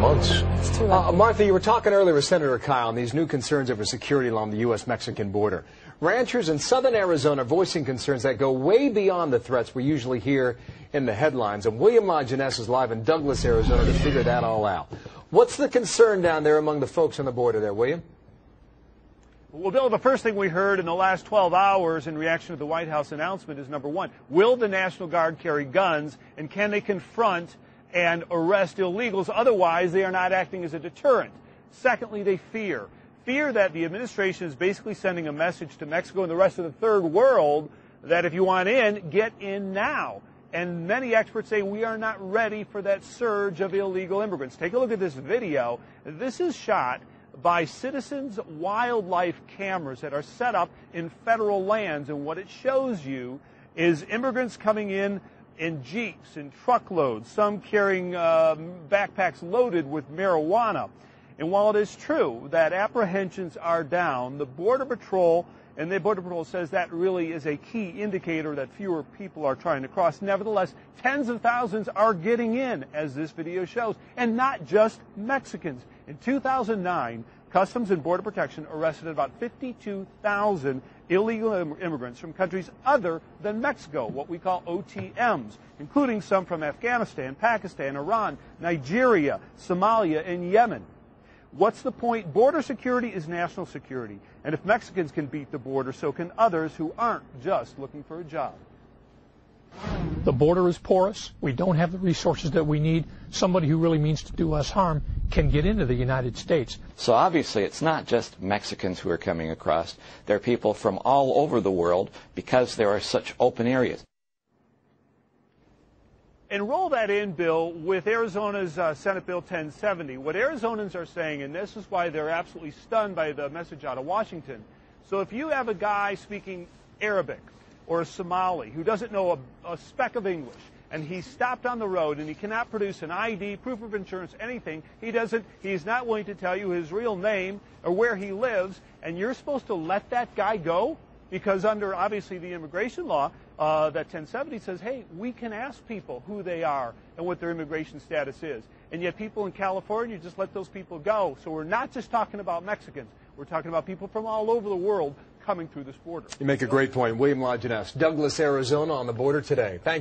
months. It's too Martha, you were talking earlier with Senator Kyle on these new concerns over security along the U.S.-Mexican border. Ranchers in southern Arizona are voicing concerns that go way beyond the threats we usually hear in the headlines. And William Lajeunesse is live in Douglas, Arizona to figure that all out. What's the concern down there among the folks on the border there, William? Well, Bill, the first thing we heard in the last 12 hours in reaction to the White House announcement is, number one, will the National Guard carry guns, and can they confront and arrest illegals? Otherwise, they are not acting as a deterrent. Secondly, they fear that the administration is basically sending a message to Mexico and the rest of the third world that if you want in, get in now. And many experts say we are not ready for that surge of illegal immigrants. Take a look at this video. This is shot by Citizens Wildlife cameras that are set up in federal lands. And what it shows you is immigrants coming in jeeps, in truckloads, some carrying backpacks loaded with marijuana. And while it is true that apprehensions are down, the Border Patrol says that really is a key indicator that fewer people are trying to cross. Nevertheless, tens of thousands are getting in, as this video shows, and not just Mexicans. In 2009, Customs and Border Protection arrested about 52,000 illegal immigrants from countries other than Mexico, what we call OTMs, including some from Afghanistan, Pakistan, Iran, Nigeria, Somalia, and Yemen. What's the point? Border security is national security. And if Mexicans can beat the border, so can others who aren't just looking for a job. The border is porous. We don't have the resources that we need. Somebody who really means to do us harm can get into the United States. So obviously it's not just Mexicans who are coming across. There are people from all over the world because there are such open areas. And roll that in, Bill, with Arizona's Senate Bill 1070. What Arizonans are saying, and this is why they're absolutely stunned by the message out of Washington. So if you have a guy speaking Arabic or a Somali who doesn't know a speck of English, and he's stopped on the road and he cannot produce an ID, proof of insurance, anything, he's not willing to tell you his real name or where he lives, and you're supposed to let that guy go? Because under, obviously, the immigration law, that 1070 says, hey, we can ask people who they are and what their immigration status is. And yet people in California just let those people go. So we're not just talking about Mexicans. We're talking about people from all over the world coming through this border. You make a great point. William Lajeunesse, Douglas, Arizona, on the border today. Thank you.